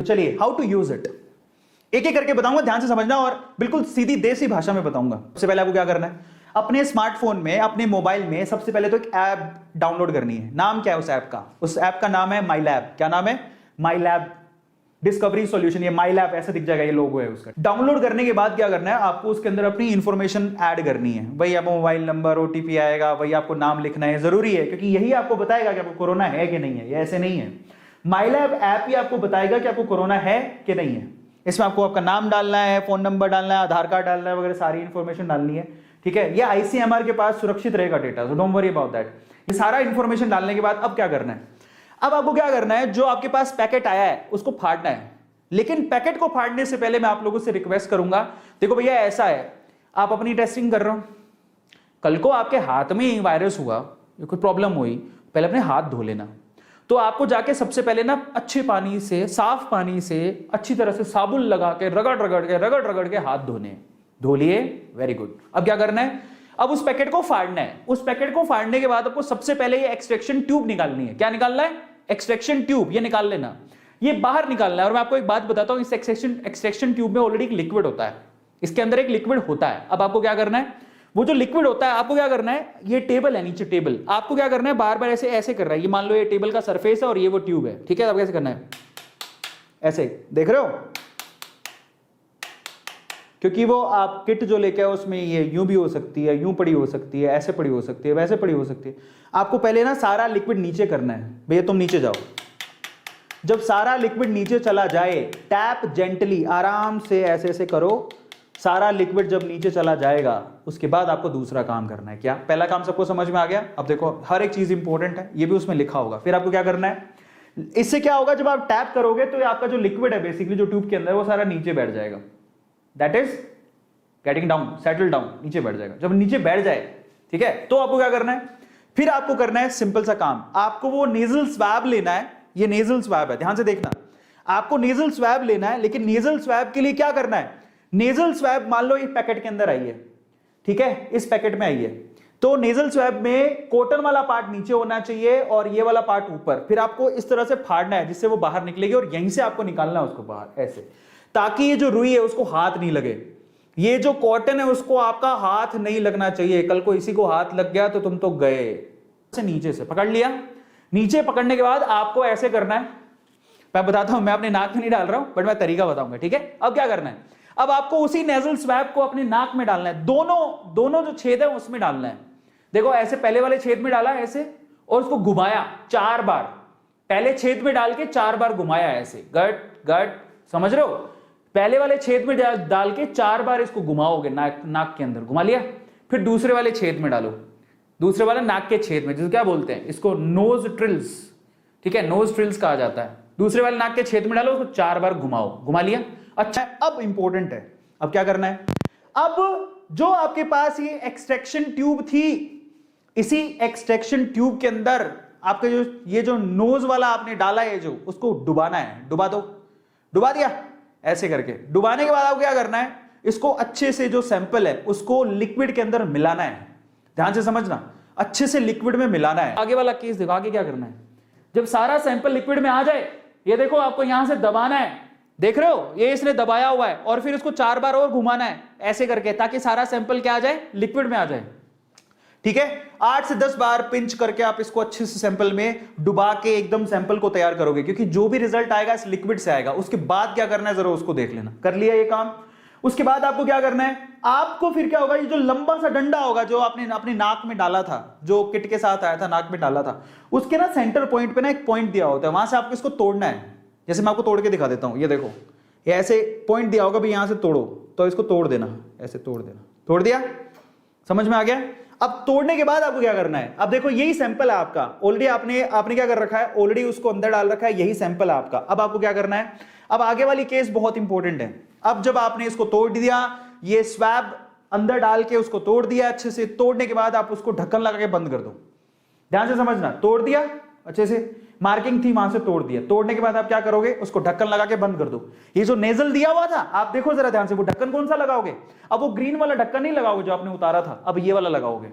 तो चलिए how to use it एक एक करके बताऊंगा, ध्यान से समझना और बिल्कुल सीधी देसी भाषा में बताऊंगा। सबसे पहले आपको क्या करना है, अपने स्मार्टफोन में, अपने मोबाइल में सबसे पहले तो एक ऐप डाउनलोड करनी है। नाम क्या है उस ऐप का? उस ऐप का नाम है माई लैब। क्या नाम है? माई लैब डिस्कवरी सॉल्यूशन। ये माई लैब ऐसे दिख जाएगा, ये लोगो है उसका। डाउनलोड करने के बाद क्या करना है, आपको उसके अंदर अपनी इंफॉर्मेशन ऐड करनी है। वही आपको मोबाइल नंबर, ओटीपी आएगा, वही आपको नाम लिखना है, जरूरी है क्योंकि यही आपको बताएगा कि आपको कोरोना है कि नहीं है। ये ऐसे नहीं है, माई लैब ऐप ही आपको बताएगा कि आपको कोरोना है कि नहीं है। इसमें आपको आपका नाम डालना है, फोन नंबर डालना है, आधार कार्ड डालना है, वगैरह सारी इंफॉर्मेशन डालनी है। ठीक है, ये आईसीएमआर के पास सुरक्षित रहेगा data, so don't worry about that. ये सारा इंफॉर्मेशन डालने के बाद अब क्या करना है, अब आपको क्या करना है, जो आपके पास पैकेट आया है उसको फाड़ना है। लेकिन पैकेट को फाड़ने से पहले मैं आप लोगों से रिक्वेस्ट करूंगा, देखो भैया ऐसा है, आप अपनी टेस्टिंग कर रहे हो, कल को आपके हाथ में वायरस हुआ, कोई प्रॉब्लम हुई, पहले अपने हाथ धो लेना। तो आपको जाके सबसे पहले ना अच्छे पानी से, साफ पानी से अच्छी तरह से साबुन लगा के रगड़ के हाथ धोने। धो लिए, वेरी गुड। अब क्या करना है, अब उस पैकेट को फाड़ना है। उस पैकेट को फाड़ने के बाद आपको सबसे पहले ये एक्सट्रैक्शन ट्यूब निकालनी है। क्या निकालना है? एक्सट्रैक्शन ट्यूब, ये निकाल लेना, ये बाहर निकालना है। और मैं आपको एक बात बताता हूं, इस एक्सट्रैक्शन ट्यूब में ऑलरेडी एक लिक्विड होता है, इसके अंदर एक लिक्विड होता है। अब आपको क्या करना है, वो जो लिक्विड होता है आपको क्या करना है, ये टेबल है नीचे, टेबल आपको क्या करना है, बार बार ऐसे ऐसे कर रहा है। ये मान लो ये टेबल का सरफेस है और ये वो ट्यूब है, ठीक है। अब कैसे करना है, ऐसे, देख रहे हो, क्योंकि वो आप किट जो लेके आओ उसमें ये यूं भी हो सकती है, यूं पड़ी हो सकती है, ऐसे पड़ी हो सकती है, वैसे पड़ी हो सकती है। आपको पहले ना सारा लिक्विड नीचे करना है। भैया तुम नीचे जाओ, जब सारा लिक्विड नीचे चला जाए, टैप जेंटली, आराम से ऐसे ऐसे करो। सारा लिक्विड जब नीचे चला जाएगा, उसके बाद आपको दूसरा काम करना है। क्या? पहला काम सबको समझ में आ गया? अब देखो हर एक चीज इंपॉर्टेंट है, ये भी उसमें लिखा होगा। फिर आपको क्या करना है, इससे क्या होगा, जब आप टैप करोगे तो आपका जो लिक्विड है बेसिकली जो ट्यूब के अंदर, वो सारा नीचे बैठ जाएगा। That is getting down, settle down, नीचे बैठ जाएगा। जब नीचे बैठ जाए, ठीक है, तो आपको क्या करना है, फिर आपको करना है सिंपल सा काम, आपको वो नेजल स्वैब लेना है। ये नेजल स्वैब है, ध्यान से देखना, आपको नेजल स्वैब लेना है। लेकिन नेजल स्वैब के लिए क्या करना है, नेजल स्वैब मान लो इस पैकेट के अंदर आई है, ठीक है, इस पैकेट में आई है, तो नेजल स्वैब में कॉटन वाला पार्ट नीचे होना चाहिए और ये वाला पार्ट ऊपर। फिर आपको इस तरह से फाड़ना है जिससे वो बाहर निकलेगी और यहीं से आपको निकालना है उसको बाहर, ऐसे, ताकि ये जो रुई है उसको हाथ नहीं लगे। ये जो कॉटन है उसको आपका हाथ नहीं लगना चाहिए। कल को इसी को हाथ लग गया तो तुम तो गए। से नीचे से पकड़ लिया, नीचे पकड़ने के बाद आपको ऐसे करना है। मैं बताता हूं, मैं अपने नाक में नहीं डाल रहा हूं, बट मैं तरीका बताऊंगा, ठीक है। अब क्या करना है, अब आपको उसी नेजल स्वैब को अपने नाक में डालना है। दोनों जो छेद है उसमें डालना है। देखो ऐसे पहले वाले छेद में डाला ऐसे, और उसको घुमाया 4 बार। पहले छेद में डाल के 4 बार घुमाया ऐसे, गट गट, समझ रहे हो? पहले वाले छेद में डाल के 4 बार इसको घुमाओगे, नाक के अंदर घुमा लिया। फिर दूसरे वाले छेद में डालो, दूसरे वाले नाक के छेद में, जिसको क्या बोलते हैं, इसको नोज ट्रिल्स, ठीक है, नोज ट्रिल्स कहा जाता है। दूसरे वाले नाक के छेद में डालो, उसको 4 बार घुमाओ, घुमा लिया। अच्छा, अब इंपॉर्टेंट है, अब क्या करना है, अब जो आपके पास ये एक्सट्रैक्शन ट्यूब थी, इसी एक्सट्रैक्शन ट्यूब के अंदर आपके ये जो नोज वाला आपने डाला है, जो उसको डुबाना है। डुबा दो, डुबा दिया, ऐसे करके। डुबाने के बाद आपको क्या करना है, इसको अच्छे से जो सैंपल है उसको लिक्विड के अंदर मिलाना है। ध्यान से समझना, अच्छे से लिक्विड में मिलाना है। आगे वाला केस देखो, आगे क्या करना है, जब सारा सैंपल लिक्विड में आ जाए, ये देखो आपको यहां से दबाना है, देख रहे हो, ये इसने दबाया हुआ है, और फिर इसको 4 बार और घुमाना है ऐसे करके, ताकि सारा सैंपल क्या आ जाए, लिक्विड में आ जाए। ठीक है, 8 से 10 बार पिंच करके आप इसको अच्छे से सैंपल में डुबा के एकदम सैंपल को तैयार करोगे, क्योंकि जो भी रिजल्ट आएगा इस लिक्विड से आएगा। उसके बाद क्या करना है जरा उसको देख लेना। कर लिया ये काम, उसके बाद आपको क्या करना है, आपको फिर क्या होगा, ये जो लंबा सा डंडा होगा जो आपने अपनी नाक में डाला था, जो किट के साथ आया था, नाक में डाला था, उसके ना सेंटर पॉइंट पे ना एक पॉइंट दिया होता है, वहां से आपको इसको तोड़ना है। जैसे मैं आपको तोड़ के दिखा देता हूं, ये देखो, ये ऐसे पॉइंट दिया होगा, भाई यहां से तोड़ो, तो इसको तोड़ देना, ऐसे तोड़ देना। तोड़ दिया, समझ में आ गया? अब तोड़ने के बाद आपको क्या करना है, अब देखो यही सैंपल है आपका, ऑलरेडी आपने क्या कर रखा है, ऑलरेडी उसको अंदर डाल रखा है, यही सैंपल है आपका। अब आपको क्या करना है, अब आगे वाली केस बहुत इंपॉर्टेंट है। अब जब आपने इसको तोड़ दिया, ये स्वैब अंदर डाल के उसको तोड़ दिया अच्छे से, तोड़ने के बाद आप उसको ढक्कन लगा के बंद कर दो। ध्यान से समझना, तोड़ दिया अच्छे से, मार्किंग थी वहां से तोड़ दिया, तोड़ने के बाद आप क्या करोगे, उसको ढक्कन लगा के बंद कर दो। ये जो नेजल दिया हुआ था, आप देखो जरा ध्यान से, वो ढक्कन कौन सा लगाओगे, अब वो ग्रीन वाला ढक्कन नहीं लगाओगे जो आपने उतारा था, अब ये वाला लगाओगे,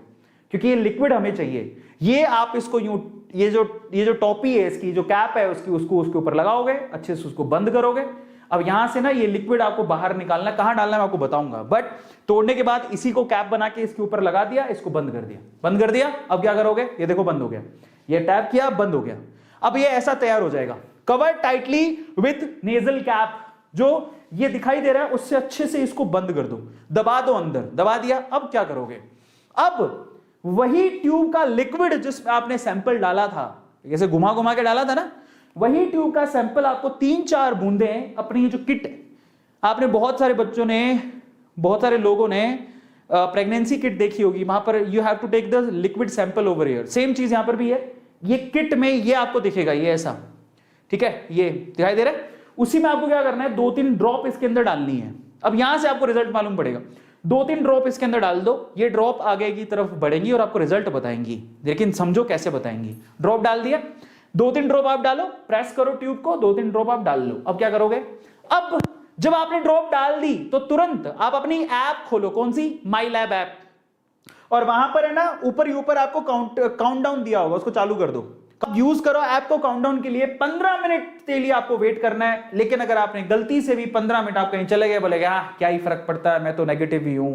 क्योंकि ये लिक्विड हमें चाहिए। ये आप इसको यूं ये जो टॉपी है इसकी, जो कैप है उसकी, उसको उसके ऊपर लगाओगे, अच्छे से उसको बंद करोगे। अब यहां से ना ये लिक्विड आपको बाहर निकालना, कहां डालना है मैं आपको बताऊंगा, बट तोड़ने के बाद इसी को कैप बना के इसके ऊपर लगा दिया, इसको बंद कर दिया, बंद कर दिया। अब क्या करोगे, ये देखो बंद हो गया, ये टैप किया बंद हो गया। अब ये ऐसा तैयार हो जाएगा, cover tightly with nasal cap, जो ये दिखाई दे रहा है उससे अच्छे से इसको बंद कर दो, दबा दो अंदर, दबा दिया। अब क्या करोगे, अब वही ट्यूब का लिक्विड जिसमें आपने सैंपल डाला था, जैसे घुमा घुमा के डाला था ना, वही ट्यूब का सैंपल आपको 3-4 बूंदें अपनी ये जो किट, आपने बहुत सारे बच्चों ने, बहुत सारे लोगों ने प्रेगनेंसी किट देखी होगी, वहां पर you have to take the liquid sample over here. Same चीज यहां पर भी है, ये किट में ये आपको दिखेगा, ये ऐसा, ठीक है, ये दिखाई दे रहा है। उसी में आपको क्या करना है, 2-3 ड्रॉप इसके अंदर डालनी है। अब यहां से आपको रिजल्ट मालूम पड़ेगा, 2-3 ड्रॉप इसके अंदर डाल दो, ये ड्रॉप आगे की तरफ बढ़ेंगी और आपको रिजल्ट बताएंगी, लेकिन समझो कैसे बताएंगी। ड्रॉप डाल दिया, 2-3 ड्रॉप आप डालो, प्रेस करो ट्यूब को, 2-3 ड्रॉप आप डाल लो। अब क्या करोगे, अब जब आपने ड्रॉप डाल दी तो तुरंत आप अपनी ऐप खोलो, कौन सी, माई लैब ऐप, और वहां पर है ना ऊपर ही ऊपर आपको काउंटडाउन दिया होगा, उसको चालू कर दो। यूज करो ऐप को काउंटडाउन के लिए, 15 मिनट के लिए आपको वेट करना है। लेकिन अगर आपने गलती से भी 15 मिनट आप कहीं चले गए, बोलेगे हाँ क्या ही फर्क पड़ता है, मैं तो नेगेटिव ही हूं,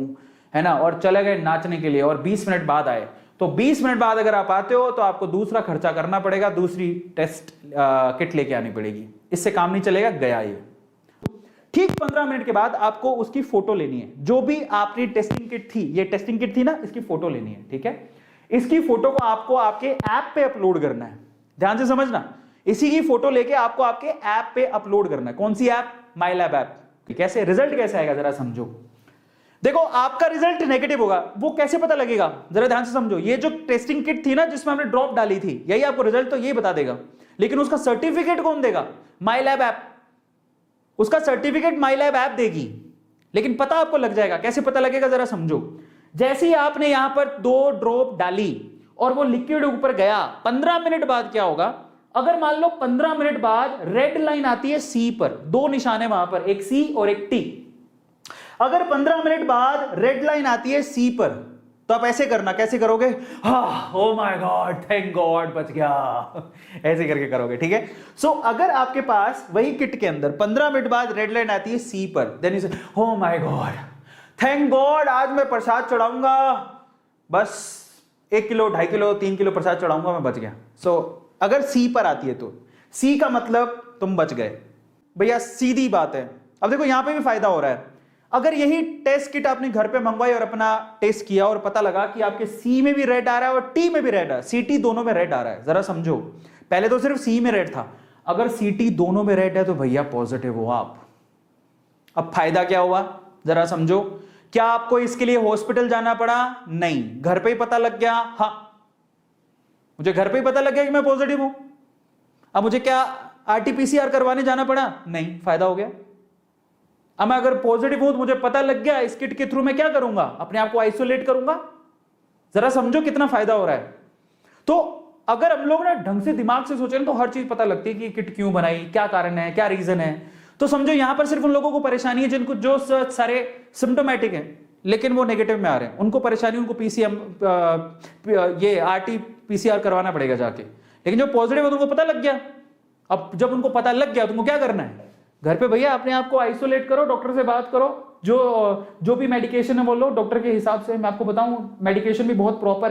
है ना, और चले गए नाचने के लिए और 20 मिनट बाद आए, तो 20 मिनट बाद अगर आप आते हो तो आपको दूसरा खर्चा करना पड़ेगा, दूसरी टेस्ट किट लेके आनी पड़ेगी, इससे काम नहीं चलेगा, गया ये। ठीक 15 मिनट के बाद आपको उसकी फोटो लेनी है, जो भी आपकी टेस्टिंग किट थी, ये टेस्टिंग किट थी ना, इसकी फोटो लेनी है, ठीक है। इसकी फोटो को आपको आपके ऐप पे अपलोड करना है, ध्यान से समझना, इसी की फोटो लेके आपको आपके ऐप पे अपलोड करना है। कौन सी ऐप, माई लैब ऐप। कैसे, रिजल्ट कैसे आएगा जरा समझो। देखो आपका रिजल्ट नेगेटिव होगा, वो कैसे पता लगेगा, जरा ध्यान से समझो। ये जो टेस्टिंग किट थी ना जिसमें हमने ड्रॉप डाली थी, यही आपको रिजल्ट तो यही बता देगा, लेकिन उसका सर्टिफिकेट कौन देगा, माई लैब ऐप। उसका सर्टिफिकेट माई लैब ऐप देगी, लेकिन पता आपको लग जाएगा। कैसे पता लगेगा जरा समझो। जैसे ही आपने यहां पर 2 ड्रॉप डाली और वो लिक्विड ऊपर गया, 15 मिनट बाद क्या होगा, अगर मान लो 15 मिनट बाद रेड लाइन आती है सी पर, 2 निशान है वहां पर, एक सी और एक टी। अगर 15 मिनट बाद रेड लाइन आती है सी पर, तो आप ऐसे करना, कैसे करोगे, oh my God, thank God, बच गया, ऐसे करके करोगे, ठीक है। सो अगर आपके पास वही किट के अंदर 15 मिनट बाद रेड लाइन आती है सी पर, देन यू से oh my God, thank God, आज मैं प्रसाद चढ़ाऊंगा, बस 1 किलो, 2.5 किलो, 3 किलो प्रसाद चढ़ाऊंगा, मैं बच गया। सो अगर सी पर आती है तो सी का मतलब तुम बच गए भैया, सीधी बात है। अब देखो यहां पे भी फायदा हो रहा है। अगर यही टेस्ट किट आपने घर पे मंगवाई और अपना टेस्ट किया और पता लगा कि आपके सी में भी रेड आ रहा है और टी में भी रेड आ रहा है, सी टी दोनों में रेड आ रहा है, जरा समझो। पहले तो सिर्फ सी में रेड था, अगर सी टी दोनों में रेड है तो भैया पॉजिटिव हो आप। अब फायदा क्या हुआ जरा समझो। क्या आपको इसके लिए हॉस्पिटल जाना पड़ा, नहीं, घर पे ही पता लग गया। हाँ, मुझे घर पे ही पता लग गया कि मैं पॉजिटिव हूं। अब मुझे क्या आरटीपीसीआर करवाने जाना पड़ा, नहीं, फायदा हो गया। अब मैं अगर पॉजिटिव हूं तो मुझे पता लग गया, इस किट के थ्रू मैं क्या करूंगा, अपने आप को आइसोलेट करूंगा। जरा समझो कितना फायदा हो रहा है। तो अगर हम लोग ना ढंग से दिमाग से सोचें तो हर चीज पता लगती है कि किट क्यों बनाई, क्या कारण है, क्या रीजन है। तो समझो यहां पर सिर्फ उन लोगों को परेशानी है जिनको जो सारे सिम्टोमेटिक हैं लेकिन वो नेगेटिव में आ रहे हैं, उनको परेशानी, उनको पीसीएम ये आरटीपीसीआर करवाना पड़ेगा जाके। लेकिन जो पॉजिटिव है उनको पता लग गया। अब जब उनको पता लग गया तो उनको क्या करना है, घर पे भैया अपने आप को आइसोलेट करो, डॉक्टर से बात करो, जो भी मेडिकेशन है वो लो डॉक्टर के हिसाब से। मैं आपको बताऊं मेडिकेशन भी बहुत प्रॉपर है।